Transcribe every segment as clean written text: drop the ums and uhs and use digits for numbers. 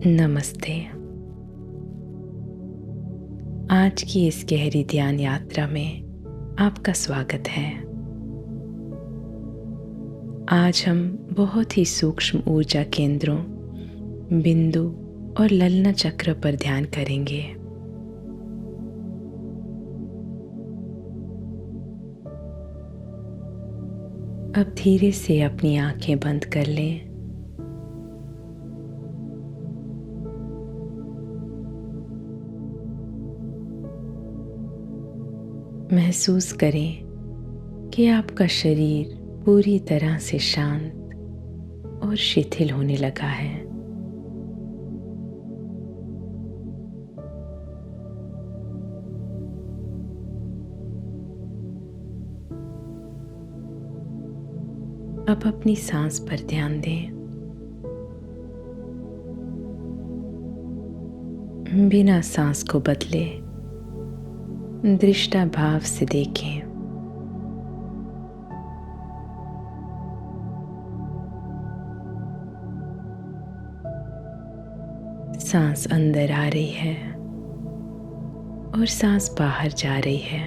नमस्ते। आज की इस गहरी ध्यान यात्रा में आपका स्वागत है। आज हम बहुत ही सूक्ष्म ऊर्जा केंद्रों, बिंदु और ललना चक्र पर ध्यान करेंगे। अब धीरे से अपनी आंखें बंद कर लें। महसूस करें कि आपका शरीर पूरी तरह से शांत और शिथिल होने लगा है। अब अपनी सांस पर ध्यान दें। बिना सांस को बदले दृष्टा भाव से देखें। सांस अंदर आ रही है और सांस बाहर जा रही है।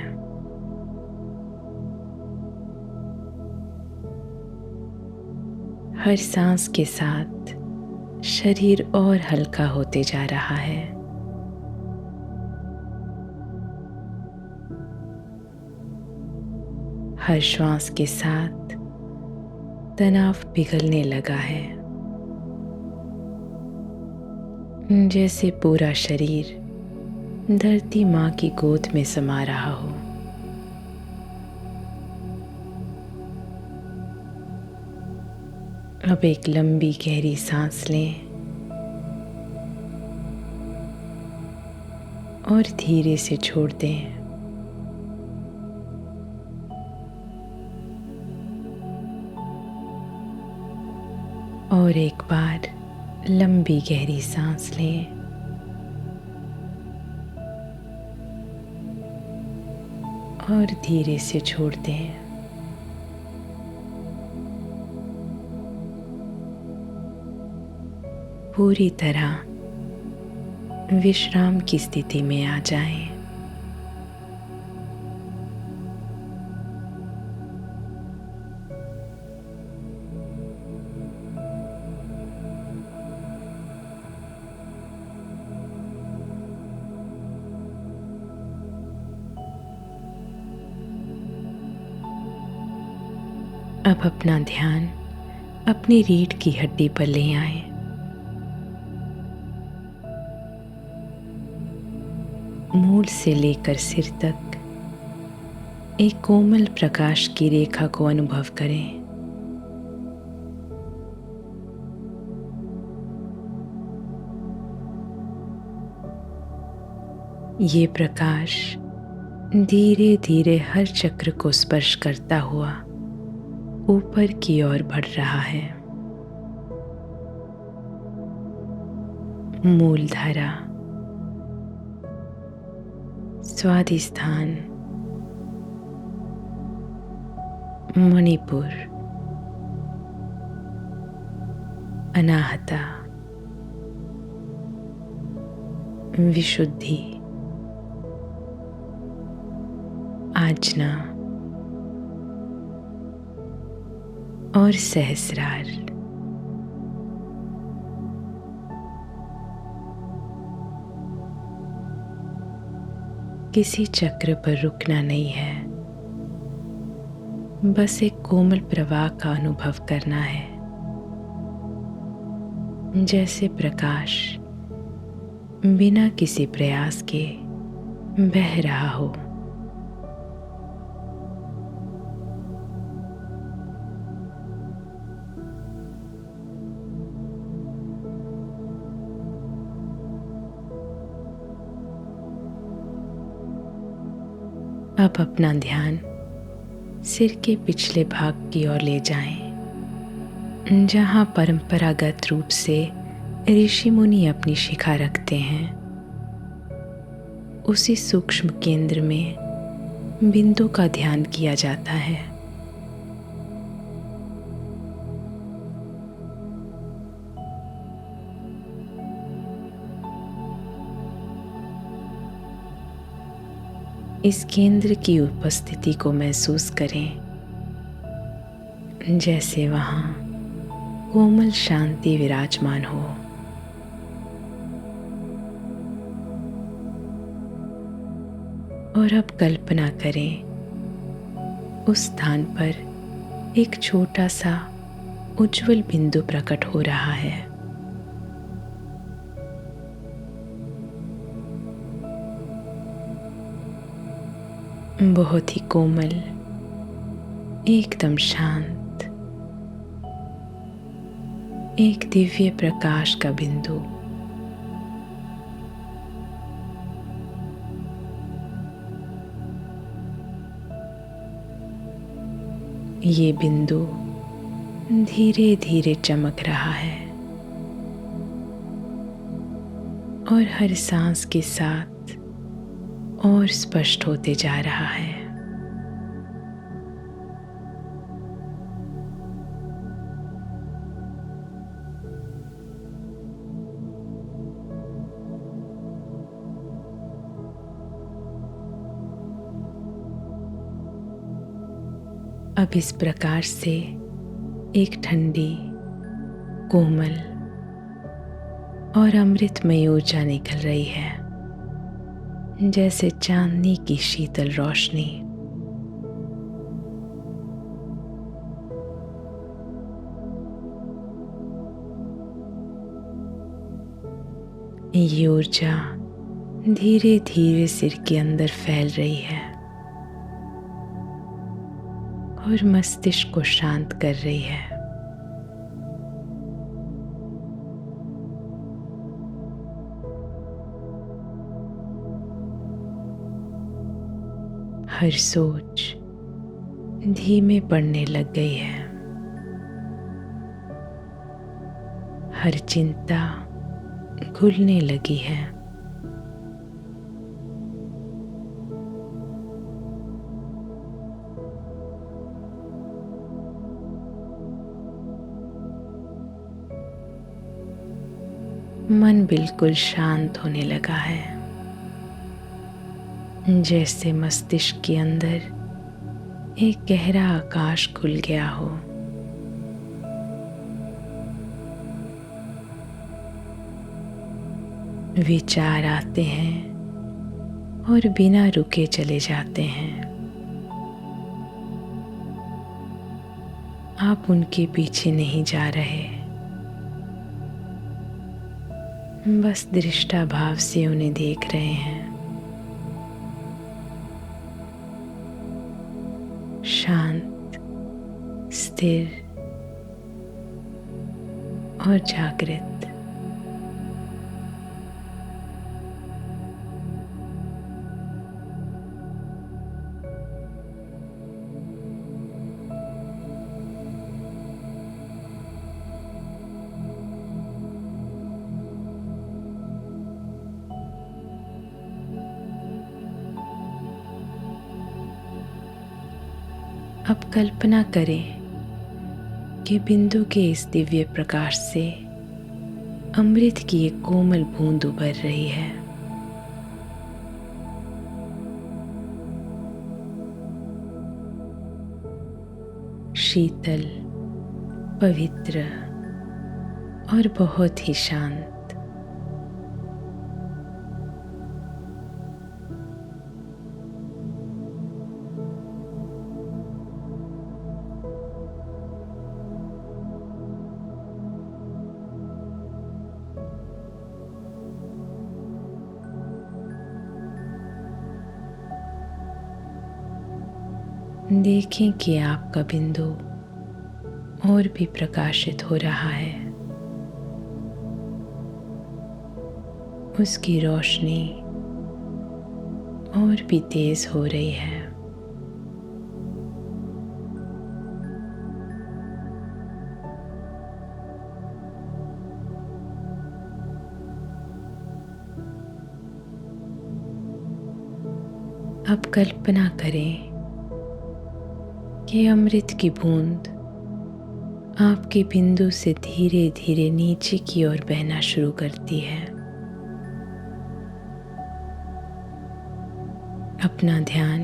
हर सांस के साथ शरीर और हल्का होते जा रहा है। हर श्वास के साथ तनाव पिघलने लगा है, जैसे पूरा शरीर धरती माँ की गोद में समा रहा हो। अब एक लंबी गहरी सांस लें और धीरे से छोड़ दें। और एक बार लंबी गहरी सांस लें और धीरे से छोड़ दें। पूरी तरह विश्राम की स्थिति में आ जाएं। अब अपना ध्यान अपनी रीढ़ की हड्डी पर ले आएं। मूल से लेकर सिर तक एक कोमल प्रकाश की रेखा को अनुभव करें। ये प्रकाश धीरे धीरे हर चक्र को स्पर्श करता हुआ ऊपर की ओर बढ़ रहा है। मूलधारा, स्वादिष्ठान, मणिपुर, अनाहता, विशुद्धि, आजना और सहस्रार। किसी चक्र पर रुकना नहीं है, बस एक कोमल प्रवाह का अनुभव करना है, जैसे प्रकाश बिना किसी प्रयास के बह रहा हो। अब अपना ध्यान सिर के पिछले भाग की ओर ले जाएं, जहां परंपरागत रूप से ऋषि मुनि अपनी शिखा रखते हैं। उसी सूक्ष्म केंद्र में बिंदु का ध्यान किया जाता है। इस केंद्र की उपस्थिति को महसूस करें, जैसे वहाँ कोमल शांति विराजमान हो। और अब कल्पना करें, उस स्थान पर एक छोटा सा उज्जवल बिंदु प्रकट हो रहा है। बहुत ही कोमल, एकदम शांत, एक दिव्य प्रकाश का बिंदु। ये बिंदु धीरे धीरे चमक रहा है और हर सांस के साथ और स्पष्ट होते जा रहा है। अब इस प्रकाश से एक ठंडी, कोमल और अमृतमयी ऊर्जा निकल रही है, जैसे चांदनी की शीतल रोशनी। ये ऊर्जा धीरे धीरे सिर के अंदर फैल रही है और मस्तिष्क को शांत कर रही है। हर सोच धीमे पड़ने लग गई है, हर चिंता घुलने लगी है। मन बिल्कुल शांत होने लगा है, जैसे मस्तिष्क के अंदर एक गहरा आकाश खुल गया हो। विचार आते हैं और बिना रुके चले जाते हैं। आप उनके पीछे नहीं जा रहे, बस दृष्टा भाव से उन्हें देख रहे हैं। शांत, स्थिर और जागृत। अब कल्पना करें कि बिंदु के इस दिव्य प्रकाश से अमृत की एक कोमल बूंद उभर रही है। शीतल, पवित्र और बहुत ही शांत। देखें कि आपका बिंदु और भी प्रकाशित हो रहा है। उसकी रोशनी और भी तेज हो रही है। अब कल्पना करें कि अमृत की बूंद आपके बिंदु से धीरे धीरे नीचे की ओर बहना शुरू करती है। अब अपना ध्यान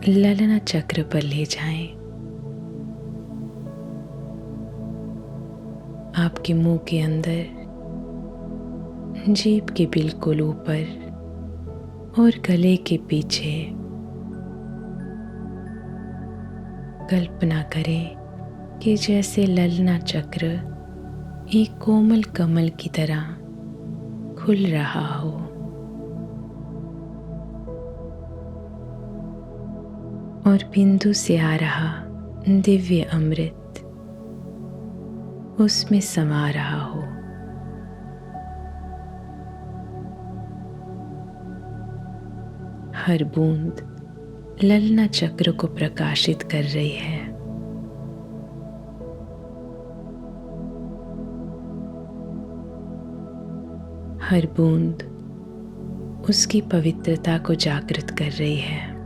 ललना चक्र पर ले जाएं। आपके मुंह के अंदर, जीभ के बिल्कुल ऊपर और गले के पीछे कल्पना करें कि जैसे ललना चक्र एक कोमल कमल की तरह खुल रहा हो। और बिंदु से आ रहा दिव्य अमृत उसमें समा रहा हो। हर बूंद ललना चक्र को प्रकाशित कर रही है। हर बूंद उसकी पवित्रता को जागृत कर रही है।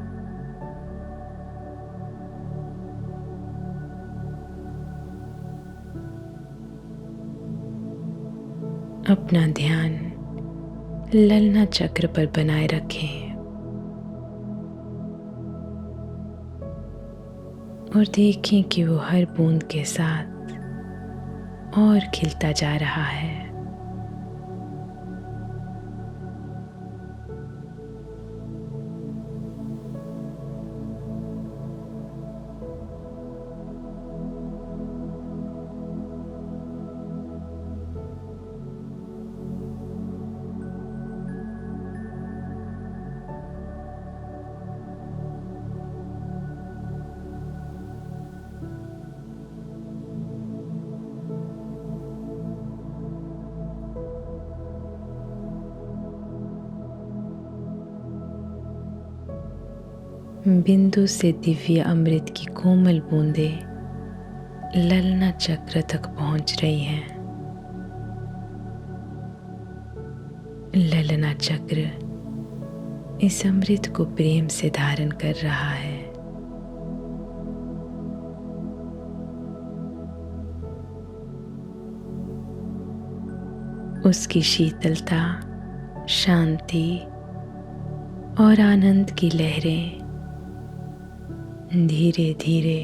अपना ध्यान ललना चक्र पर बनाए रखें और देखें कि वो हर बूंद के साथ और खिलता जा रहा है। बिंदु से दिव्य अमृत की कोमल बूंदें ललना चक्र तक पहुंच रही हैं। ललना चक्र इस अमृत को प्रेम से धारण कर रहा है। उसकी शीतलता, शांति और आनंद की लहरें धीरे धीरे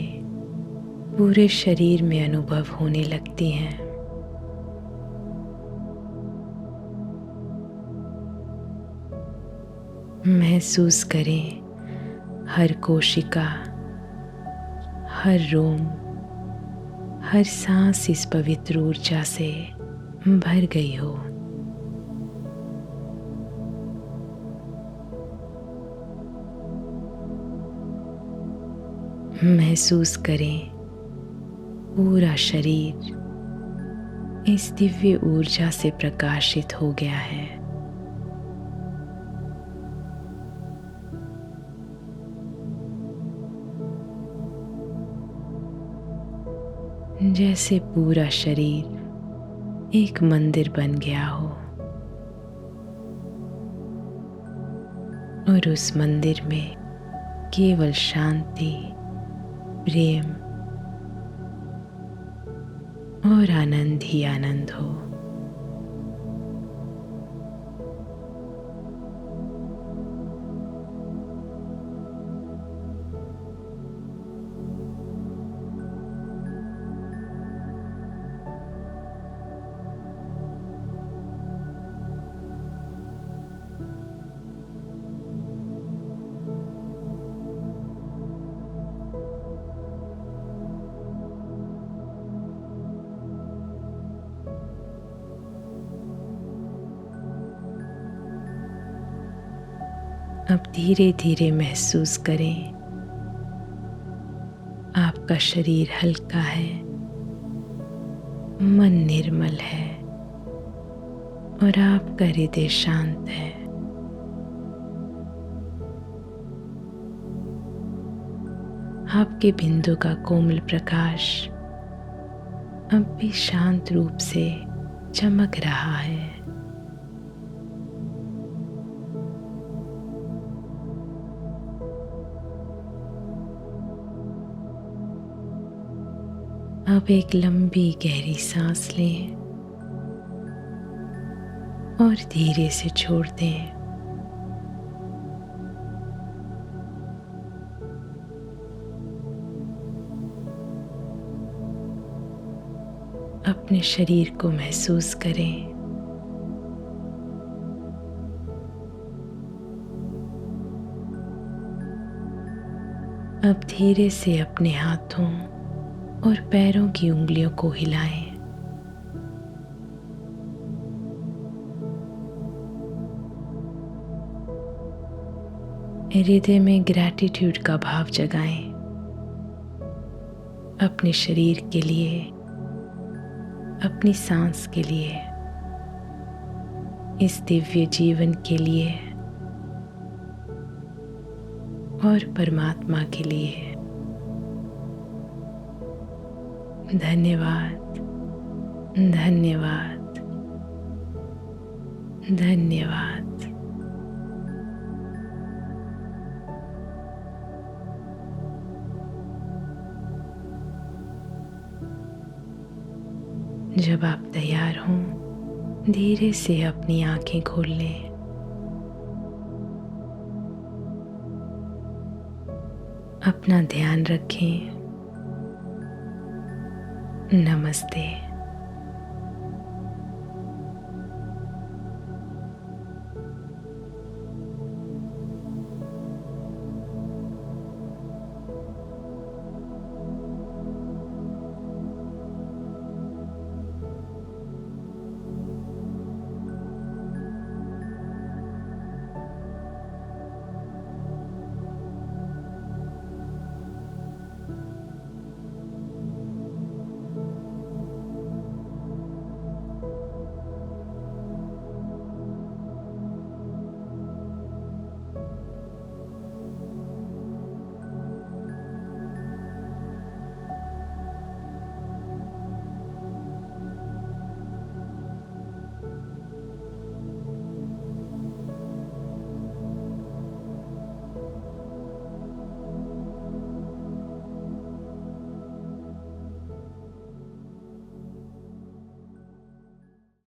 पूरे शरीर में अनुभव होने लगती हैं। महसूस करें हर कोशिका, हर रोम, हर सांस इस पवित्र ऊर्जा से भर गई हो। महसूस करें पूरा शरीर इस दिव्य ऊर्जा से प्रकाशित हो गया है। जैसे पूरा शरीर एक मंदिर बन गया हो और उस मंदिर में केवल शांति, प्रेम और आनंद ही आनंद हो। अब धीरे धीरे महसूस करें आपका शरीर हल्का है, मन निर्मल है और आपका हृदय शांत है। आपके बिंदु का कोमल प्रकाश अब भी शांत रूप से चमक रहा है। अब एक लंबी गहरी सांस लें और धीरे से छोड़ दें। अपने शरीर को महसूस करें। अब धीरे से अपने हाथों और पैरों की उंगलियों को हिलाएं। हृदय में ग्रैटिट्यूड का भाव जगाएं, अपने शरीर के लिए, अपनी सांस के लिए, इस दिव्य जीवन के लिए और परमात्मा के लिए। धन्यवाद, धन्यवाद, धन्यवाद। जब आप तैयार हों, धीरे से अपनी आंखें खोल लें। अपना ध्यान रखें। नमस्ते।